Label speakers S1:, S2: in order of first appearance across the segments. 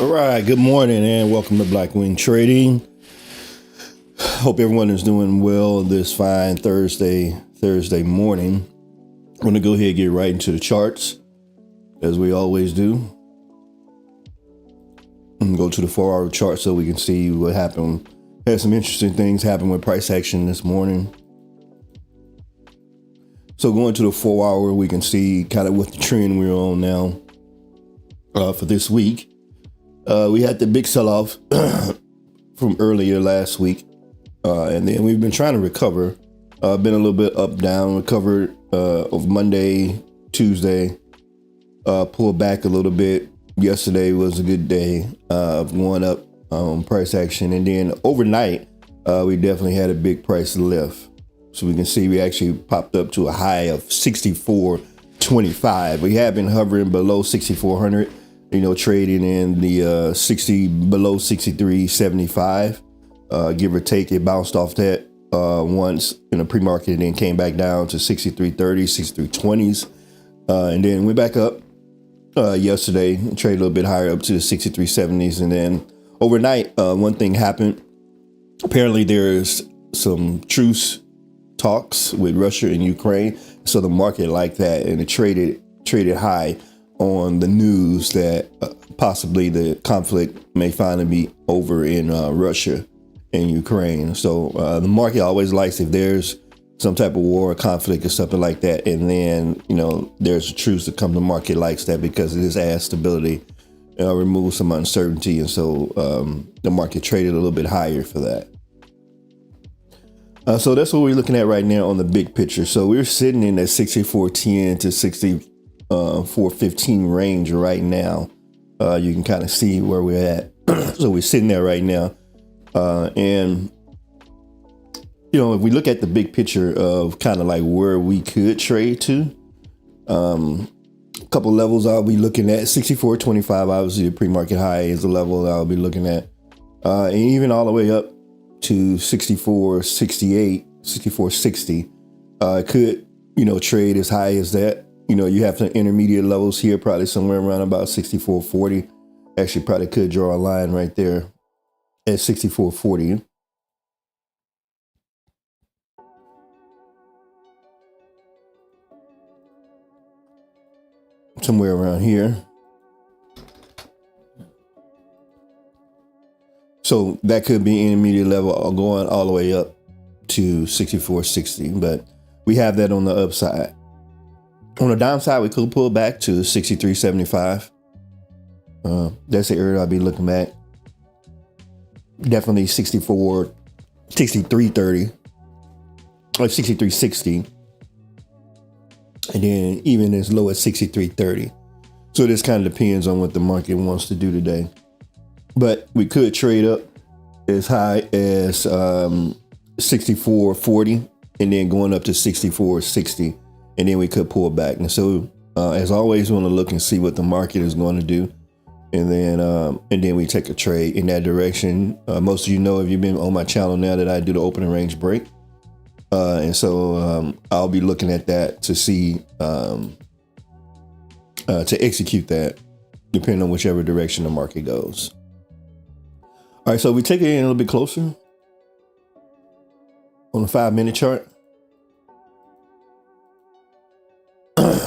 S1: All right, good morning and welcome to Blackwing Trading. Hope everyone is doing well this fine Thursday morning. I'm going to go ahead and get right into the charts as we always do. And go to the 4-hour chart so we can see what happened. Had some interesting things happen with price action this morning. So going to the 4-hour, we can see kind of what the trend we're on now for this week. We had the big sell-off from earlier last week, and then we've been trying to recover. Been a little bit up, down, recovered of Monday, Tuesday, pulled back a little bit. Yesterday was a good day of going up on price action, and then overnight, we definitely had a big price lift. So we can see we actually popped up to a high of 64.25. We have been hovering below 6,400. Trading in the below 63.75, give or take. It bounced off that once in a pre-market and then came back down to 63.30, 63.20s, and then went back up yesterday, traded a little bit higher up to the 63.70s, and then overnight, one thing happened. Apparently, there's some truce talks with Russia and Ukraine, so the market liked that, and it traded high on the news that possibly the conflict may finally be over in Russia and Ukraine. So the market always likes if there's some type of war or conflict or something like that, and then there's a truce to come. The market likes that because it just adds stability, removes some uncertainty, and so the market traded a little bit higher for that. So that's what we're looking at right now on the big picture. So we're sitting in that 64.10 to 64.15 range right now. You can kind of see where we're at. So we're sitting there right now. And if we look at the big picture of kind of like where we could trade to, a couple levels I'll be looking at. 64.25, obviously the pre-market high is the level that I'll be looking at. And even all the way up to 64.68, 64.60. Could, trade as high as that. You have some intermediate levels here, probably somewhere around about 64.40. Actually, probably could draw a line right there at 64.40. Somewhere around here. So that could be intermediate level going all the way up to 64.60, but we have that on the upside. On the downside, we could pull back to 63.75. That's the area I'll be looking at. Definitely 63.30 or 63.60. And then even as low as 63.30. So this kind of depends on what the market wants to do today. But we could trade up as high as 64.40 and then going up to 64.60. And then we could pull back. And so, as always, we want to look and see what the market is going to do. And then we take a trade in that direction. Most of you know, if you've been on my channel now, that I do the opening range break. And so I'll be looking at that to see, to execute that, depending on whichever direction the market goes. All right, so we take it in a little bit closer on the 5-minute chart.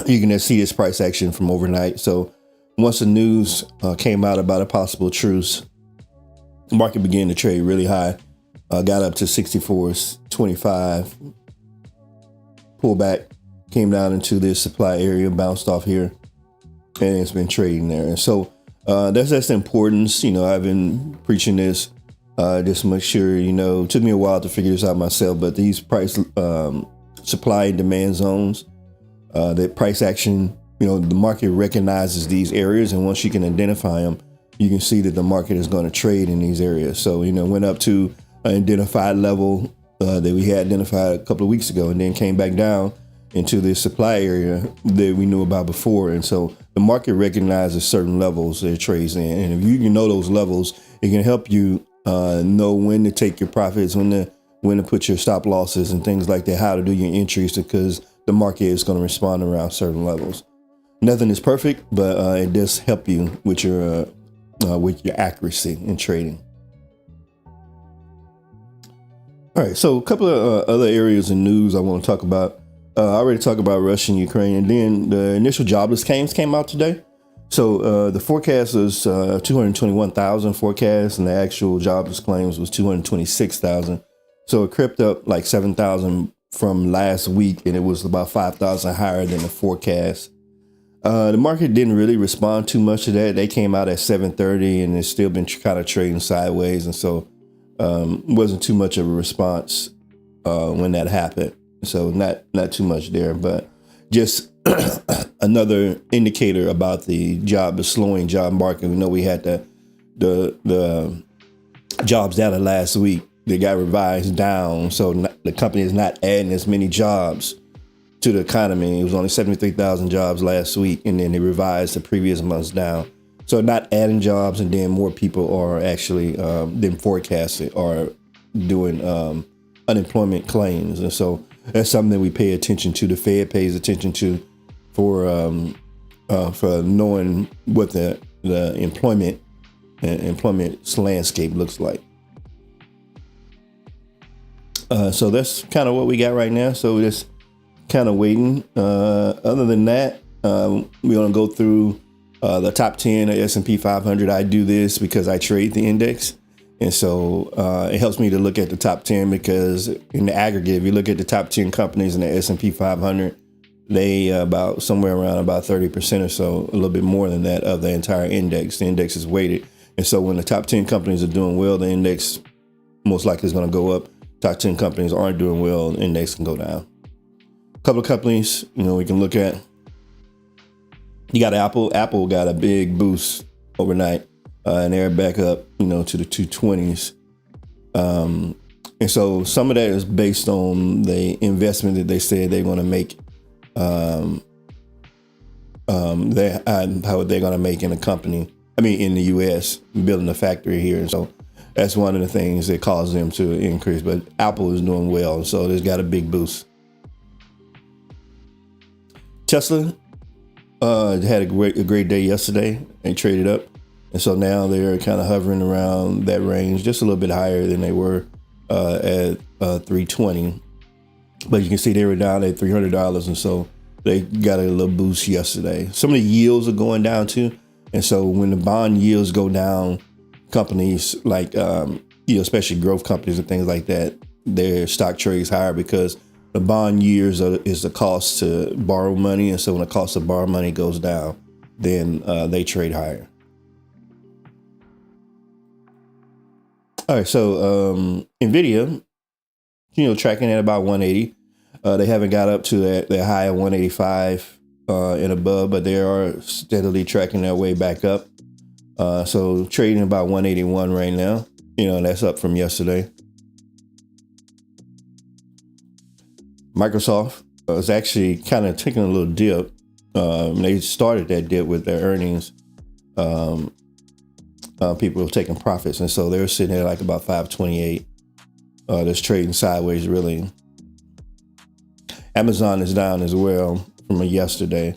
S1: You can see this price action from overnight. So once the news came out about a possible truce, the market began to trade really high. Got up to 64.25, pulled back, came down into this supply area, bounced off here, and it's been trading there. And so that's the importance. I've been preaching this just to make sure, it took me a while to figure this out myself, but these price supply and demand zones, that price action, the market recognizes these areas, and once you can identify them, you can see that the market is going to trade in these areas. So, went up to an identified level that we had identified a couple of weeks ago, and then came back down into the supply area that we knew about before. And so the market recognizes certain levels that it trades in. And if you know those levels, it can help you know when to take your profits, when to put your stop losses and things like that, how to do your entries, because the market is going to respond around certain levels. Nothing is perfect, but it does help you with your with your accuracy in trading. All right, so a couple of other areas in news I want to talk about. I already talked about Russia and Ukraine, and then the initial jobless claims came out today. So the forecast was 221,000 forecast, and the actual jobless claims was 226,000. So it crept up like 7,000 from last week, and it was about 5,000 higher than the forecast. The market didn't really respond too much to that. They came out at 7:30, and it's still been kind of trading sideways, and so wasn't too much of a response when that happened. So not too much there, but just another indicator about the slowing job market. We know we had the jobs data last week. They got revised down, so the company is not adding as many jobs to the economy. It was only 73,000 jobs last week, and then they revised the previous months down. So not adding jobs, and then more people are actually than forecasted are doing unemployment claims, and so that's something that we pay attention to. The Fed pays attention to for knowing what the employment landscape looks like. So that's kind of what we got right now. So we're just kind of waiting. Other than that, we're going to go through the top 10 of S&P 500. I do this because I trade the index. And so it helps me to look at the top 10 because in the aggregate, if you look at the top 10 companies in the S&P 500, they about somewhere around about 30% or so, a little bit more than that of the entire index. The index is weighted. And so when the top 10 companies are doing well, the index most likely is going to go up. Top 10 companies aren't doing well, the index can go down. A couple of companies, we can look at. You got Apple. Apple got a big boost overnight, and they're back up, to the 220s. And so some of that is based on the investment that they said they want to make. How they're going to make in a company. In the U.S., building a factory here, and so that's one of the things that caused them to increase. But Apple is doing well, so it's got a big boost. Tesla had a great day yesterday. They traded up, and so now they're kind of hovering around that range, just a little bit higher than they were at 320. But you can see they were down at $300, and so they got a little boost yesterday. Some of the yields are going down too, and so when the bond yields go down, companies like especially growth companies and things like that, their stock trades higher because the bond years is the cost to borrow money, and so when the cost to borrow money goes down, then they trade higher. All right, so Nvidia, tracking at about 180. They haven't got up to that high of 185 and above, but they are steadily tracking their way back up. So trading about 181 right now. That's up from yesterday. Microsoft is actually kind of taking a little dip. They started that dip with their earnings. People are taking profits, and so they're sitting at like about 528. That's trading sideways, really. Amazon is down as well from yesterday.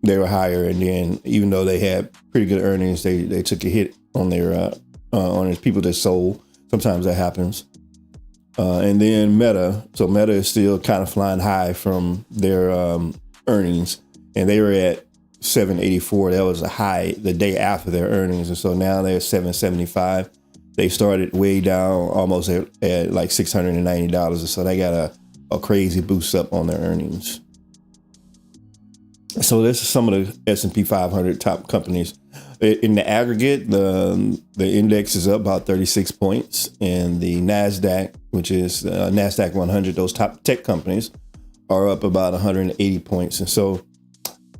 S1: They were higher, and then even though they had pretty good earnings, they took a hit on their people that sold. Sometimes that happens. And then Meta. So Meta is still kind of flying high from their earnings, and they were at 784. That was a high the day after their earnings, and so now they're 775. They started way down, almost at like $690, and so they got a crazy boost up on their earnings. So this is some of the S&P 500 top companies. In the aggregate, the index is up about 36 points, and the NASDAQ, which is NASDAQ 100, those top tech companies, are up about 180 points. And so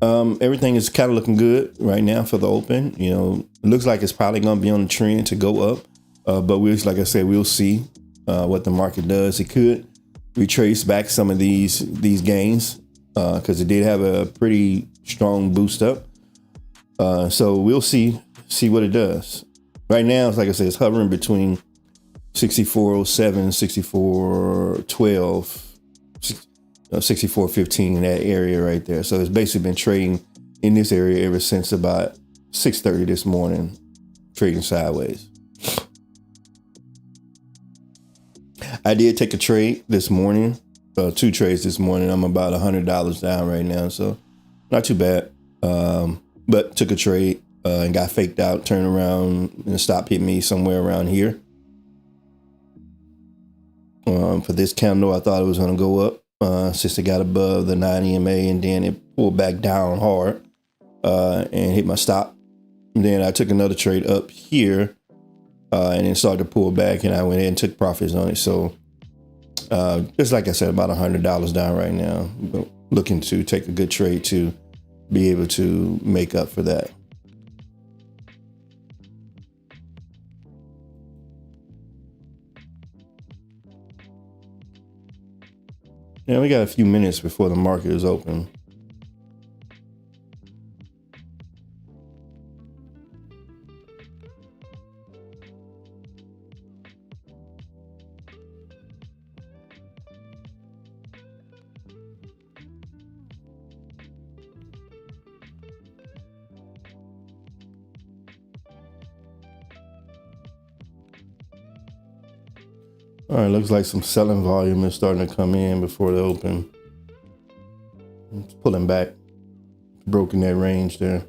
S1: everything is kind of looking good right now for the open. It looks like it's probably going to be on the trend to go up, but like I said, we'll see what the market does. It could retrace back some of these gains because it did have a pretty strong boost up. So we'll see what it does. Right now, it's like I said, it's hovering between 6407, 6412, 6415 in that area right there. So it's basically been trading in this area ever since about 6:30 this morning. trading sideways. I did take a trade this morning, 2 trades this morning. I'm about $100 down right now, so not too bad. But took a trade and got faked out, turned around, and stopped hitting me somewhere around here. For this candle, I thought it was going to go up since it got above the 9 EMA, and then it pulled back down hard and hit my stop. And then I took another trade up here and then started to pull back, and I went in and took profits on it. So just like I said, about $100 down right now. But looking to take a good trade to be able to make up for that. Yeah, we got a few minutes before the market is open. All right, looks like some selling volume is starting to come in before the open. It's pulling back, broken that range there.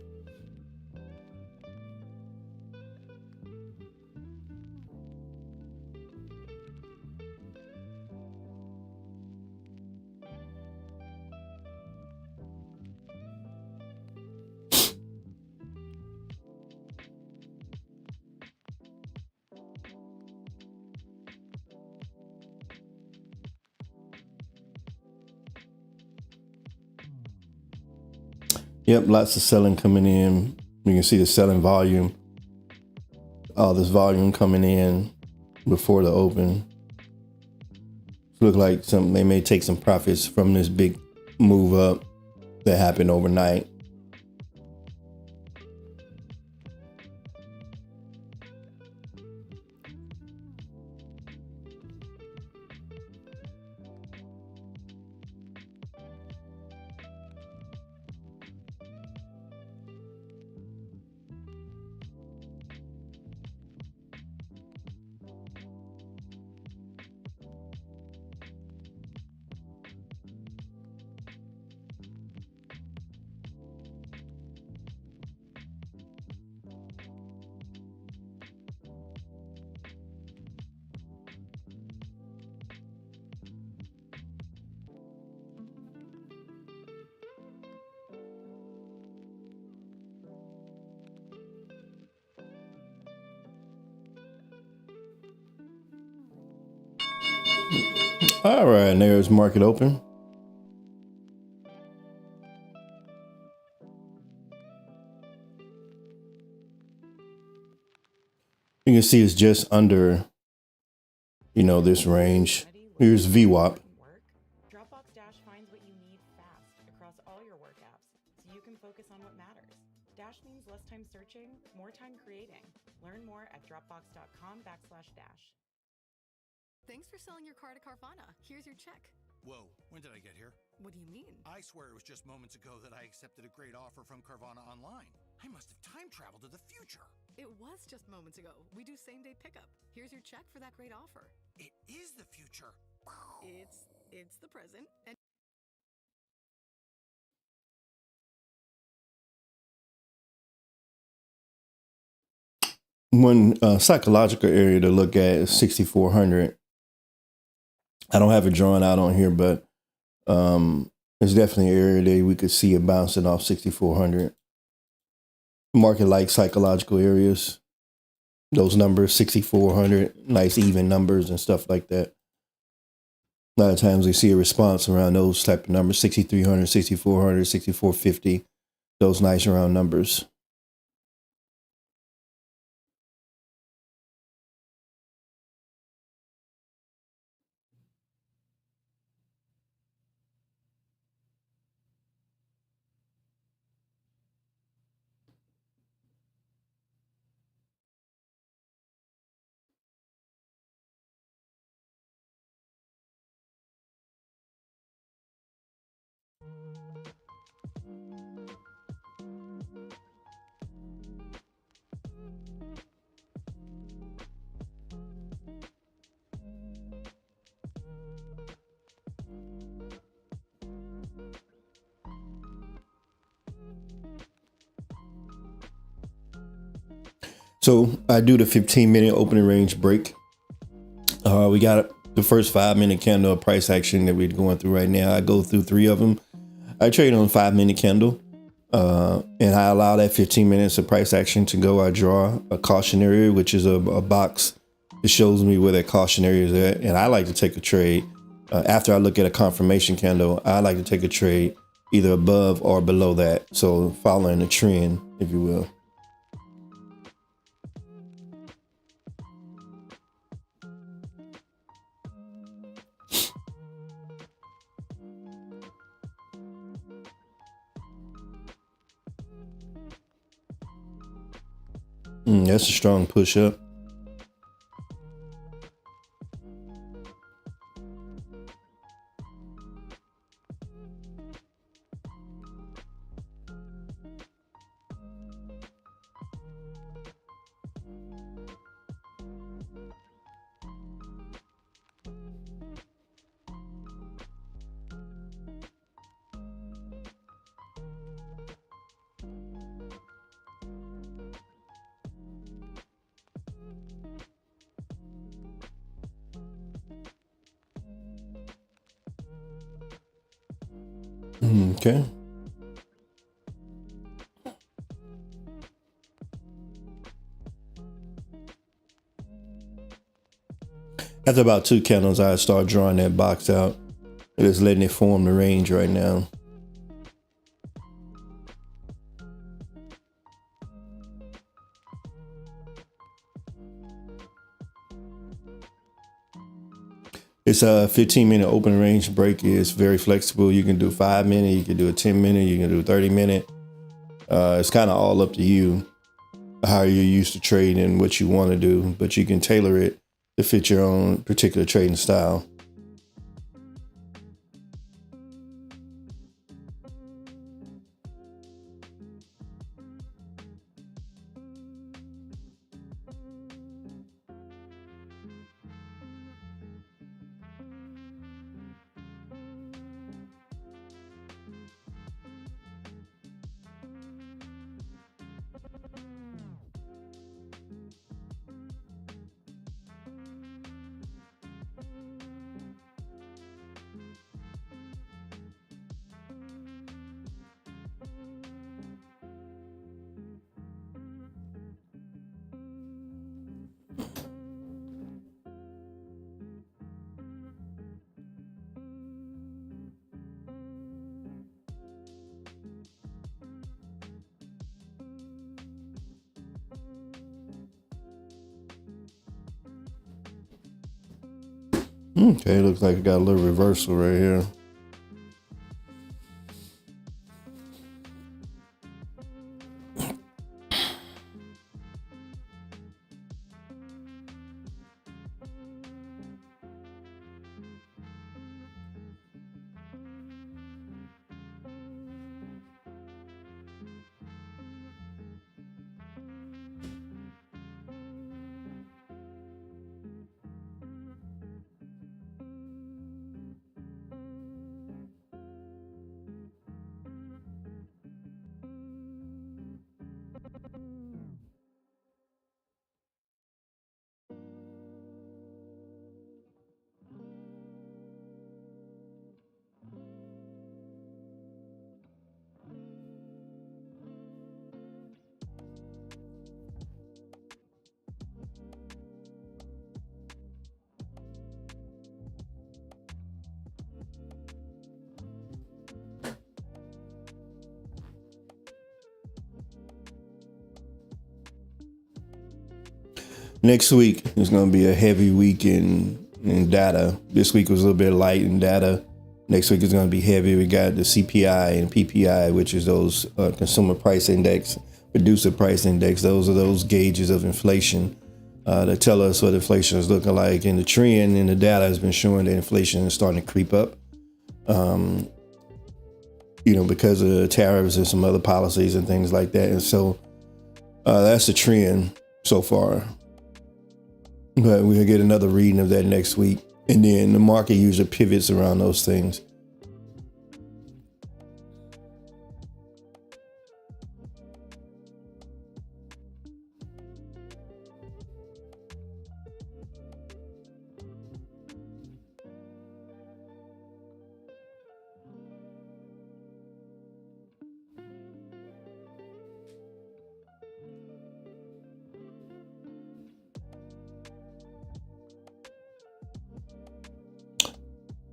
S1: Yep, lots of selling coming in. You can see the selling volume. All this volume coming in before the open. Look like they may take some profits from this big move up that happened overnight. All right, and there's market open. You can see it's just under, this range. Here's VWAP.
S2: Dropbox Dash finds what you need fast across all your work apps, so you can focus on what matters. Dash means less time searching, more time creating. Learn more at dropbox.com/dash.
S3: Thanks for selling your car to Carvana. Here's your check.
S4: Whoa, when did I get here?
S3: What do you mean?
S4: I swear it was just moments ago that I accepted a great offer from Carvana online. I must have time traveled to the future.
S3: It was just moments ago. We do same-day pickup. Here's your check for that great offer.
S4: It is the future.
S3: It's the present. And
S1: One psychological area to look at is 6,400. I don't have it drawn out on here, but it's definitely an area that we could see it bouncing off 6,400. Market like psychological areas. Those numbers, 6,400, nice even numbers and stuff like that. A lot of times we see a response around those type of numbers, 6,300, 6,400, 6,450, those nice round numbers. So I do the 15-minute opening range break. We got the first 5-minute candle price action that we're going through right now. I go through 3 of them. I trade on 5-minute candle, and I allow that 15 minutes of price action to go. I draw a cautionary, which is a box that shows me where that cautionary is at. And I like to take a trade after I look at a confirmation candle. I like to take a trade either above or below that. So following the trend, if you will. That's a strong push up. Okay. After about 2 candles, I start drawing that box out. Just letting it form the range right now. It's a 15-minute open range break. Is very flexible. You can do 5-minute, you can do a 10-minute, you can do a 30-minute. It's kind of all up to you how you're used to trading and what you want to do, but you can tailor it to fit your own particular trading style. Okay, looks like it got a little reversal right here. Next week is going to be a heavy week in data. This week was a little bit light in data. Next week is going to be heavy. We got the CPI and PPI, which is those consumer price index, producer price index. Those are those gauges of inflation that tell us what inflation is looking like. And the trend in the data has been showing that inflation is starting to creep up, because of the tariffs and some other policies and things like that. And so that's the trend so far. But we'll get another reading of that next week. And then the market usually pivots around those things.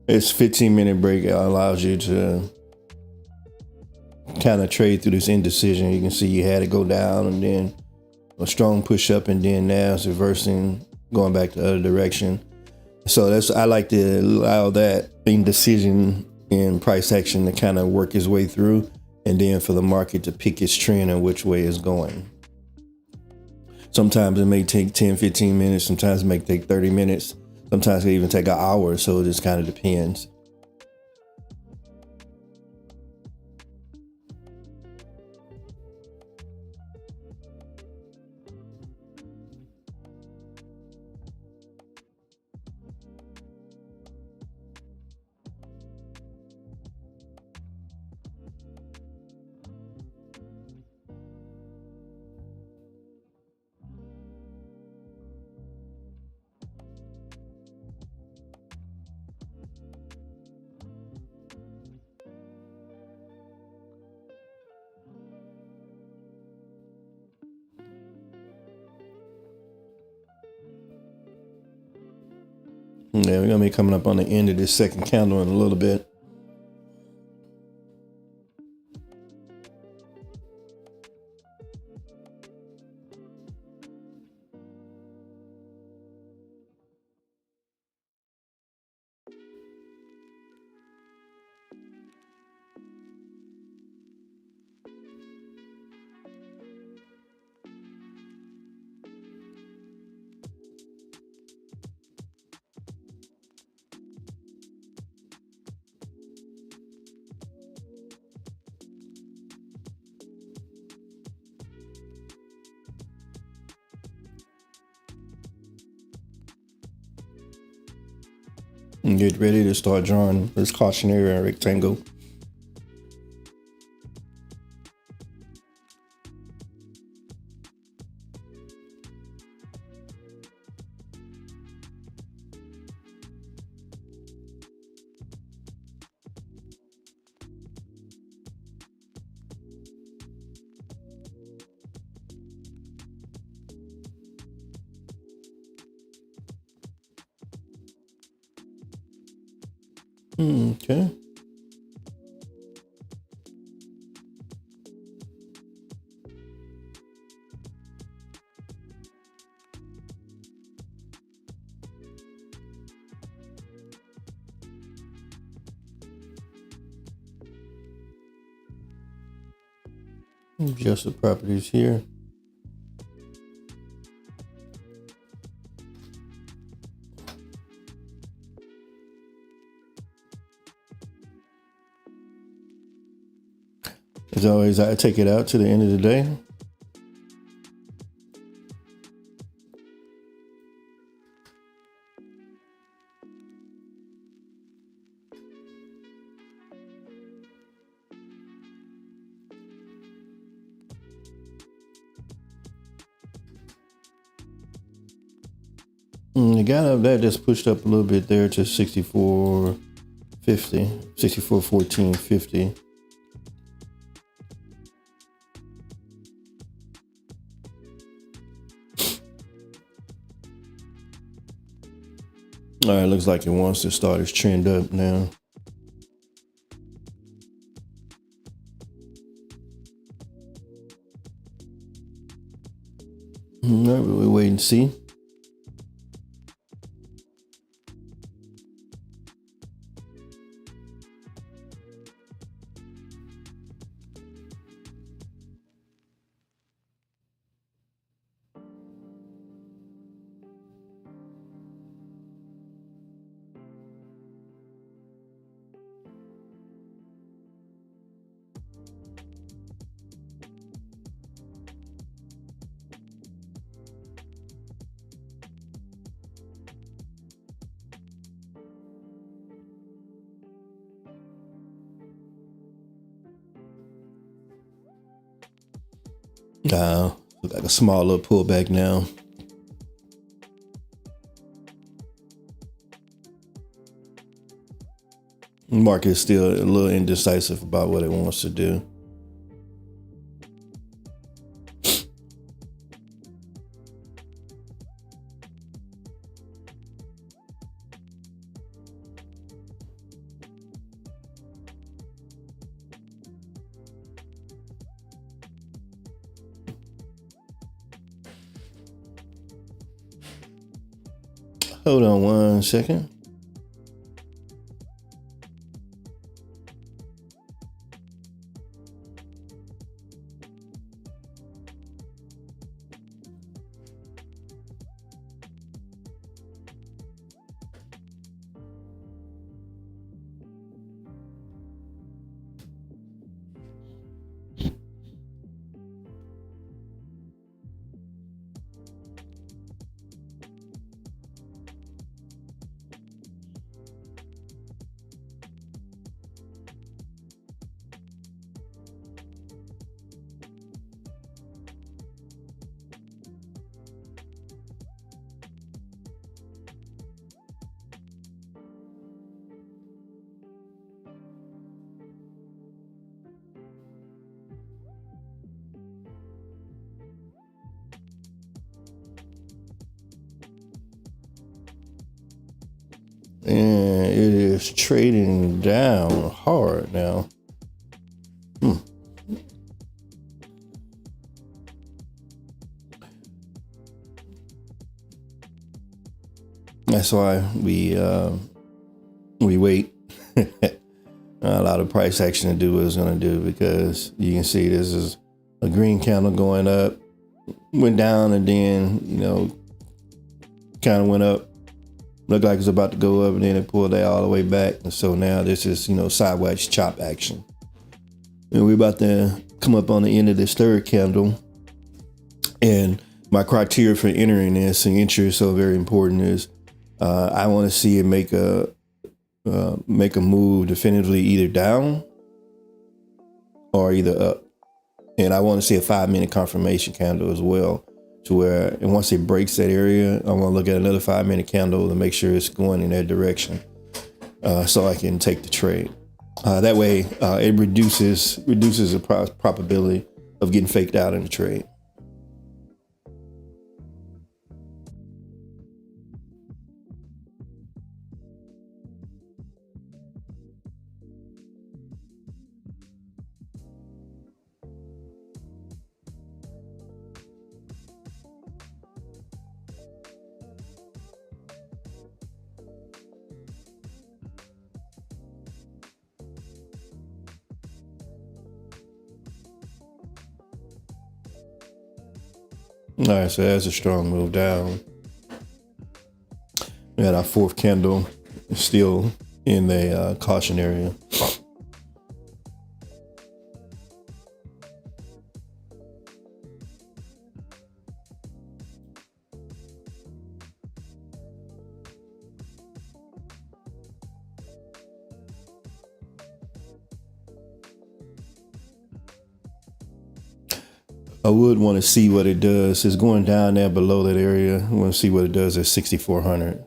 S1: This 15-minute break allows you to kind of trade through this indecision. You can see you had to go down and then a strong push up, and then now it's reversing, going back the other direction. So I like to allow that indecision in price action to kind of work its way through, and then for the market to pick its trend and which way it's going. Sometimes it may take 10, 15 minutes. Sometimes it may take 30 minutes. Sometimes it even take an hour. So it just kind of depends. Yeah, we're going to be coming up on the end of this second candle in a little bit. And get ready to start drawing this cautionary rectangle. Okay. Adjust the properties here. As always, I take it out to the end of the day. The guy up that just pushed up a little bit there to 64.50, 64.14.50. All right, looks like it wants to start its trend up now. All right, we'll wait and see. Look like a small little pullback now. Market is still a little indecisive about what it wants to do. Hold on 1 second. And it is trading down hard now. That's why we wait. A lot of price action to do what it's going to do, because you can see this is a green candle going up, went down, and then, kind of went up. Looked like it's about to go up, and then it pulled that all the way back. And so now this is, sideways chop action. And we're about to come up on the end of this third candle. And my criteria for entering this, and entry is so very important, is I want to see it make a move definitively either down or either up. And I want to see a 5-minute confirmation candle as well, to where, and once it breaks that area, I want to look at another 5-minute candle to make sure it's going in that direction, so I can take the trade. That way, it reduces the probability of getting faked out in the trade. All right, so that's a strong move down. We had our fourth candle still in the caution area. I would want to see what it does. It's going down there below that area. I want to see what it does at 6,400.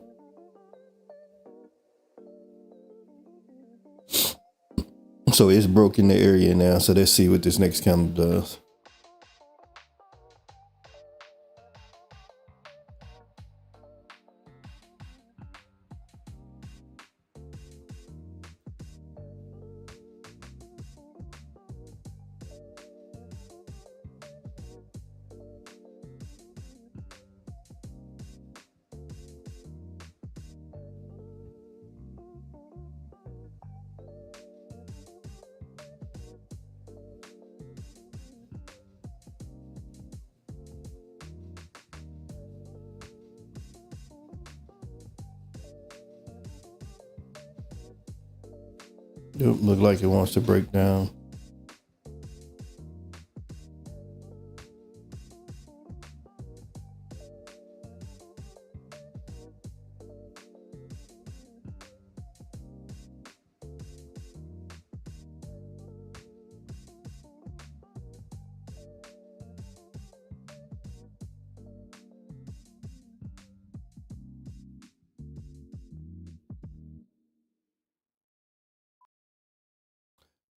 S1: So it's broken the area now. So let's see what this next candle does. Yep, look like it wants to break down.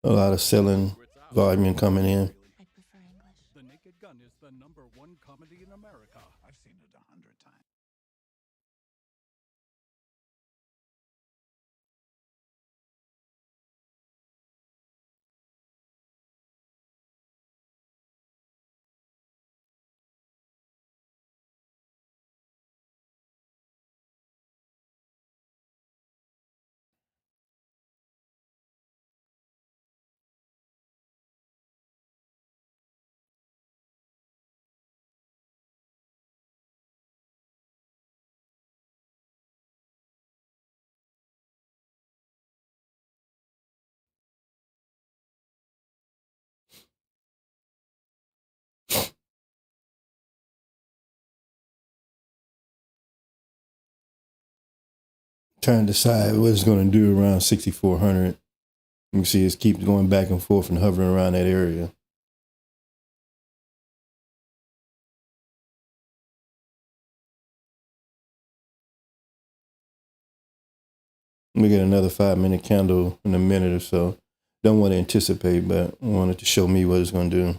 S1: A lot of selling volume coming in.
S3: I'd prefer English.
S5: The Naked Gun is the #1 comedy in America.
S4: I've seen it 100 times.
S1: Trying to decide what it's going to do around 6,400. You can see it keeps going back and forth and hovering around that area. We get another 5-minute candle in a minute or so. Don't want to anticipate, but I wanted to show me what it's going to do.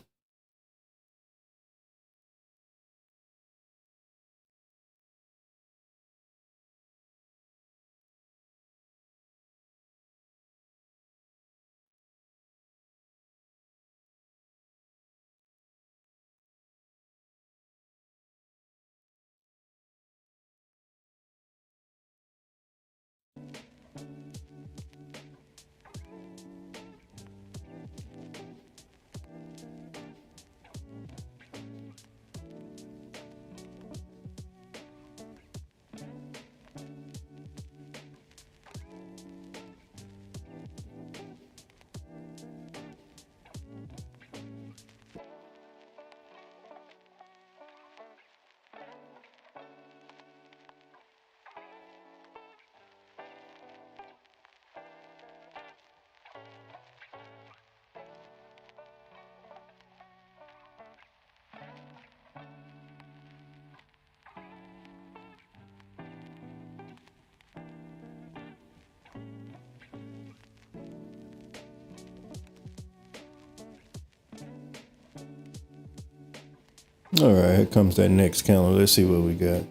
S1: All right, here comes that next candle. Let's see what we got.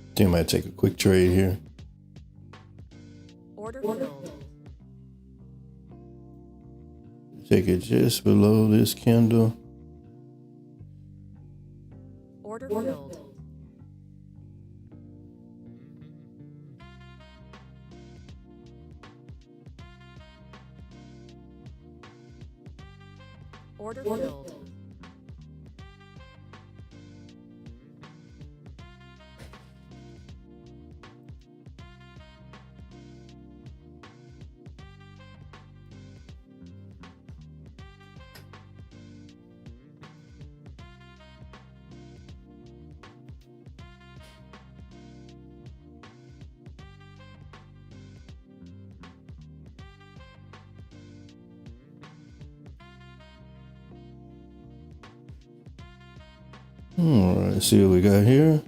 S1: I think I might take a quick trade here.
S3: Order filled.
S1: Take it just below this candle.
S3: Order filled. Order filled.
S1: All right, let's see what we got here.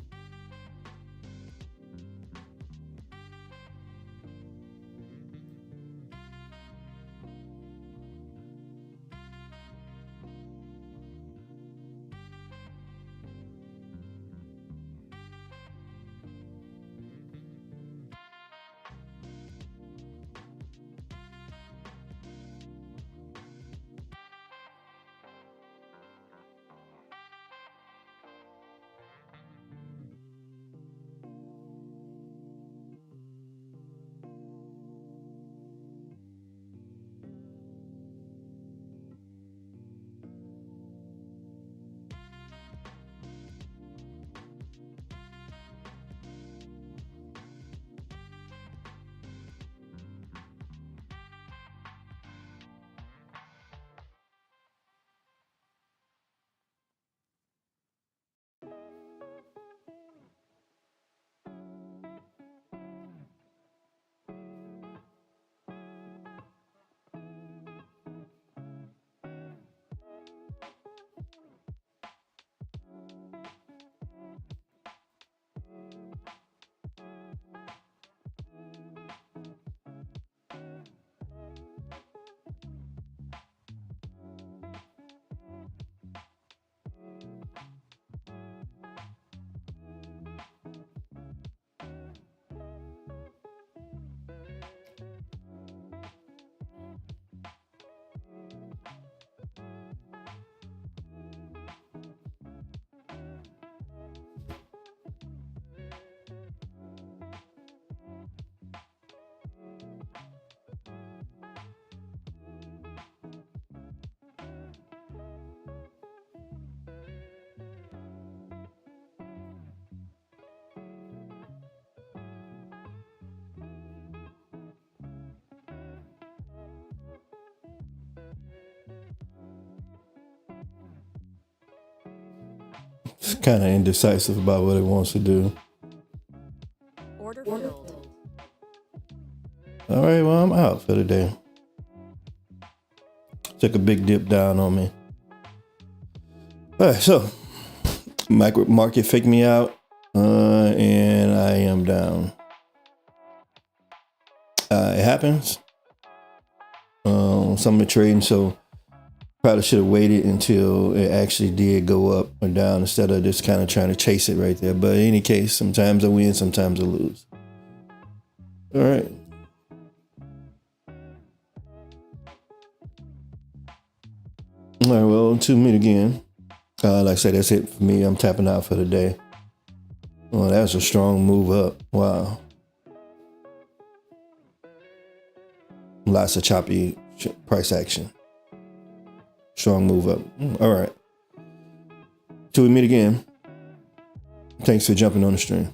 S1: It's kind of indecisive about what it wants to do.
S3: Order filled.
S1: All right, well, I'm out for the day. Took a big dip down on me. All right, so market faked me out, and I am down. It happens. Some of the trading, so probably should have waited until it actually did go up or down instead of just kind of trying to chase it right there. But in any case, sometimes I win, sometimes I lose. All right. All right, well, until we meet again. Like I said, that's it for me. I'm tapping out for the day. Well, that's a strong move up. Wow. Lots of choppy price action. Strong move up. All right. Till we meet again. Thanks for jumping on the stream.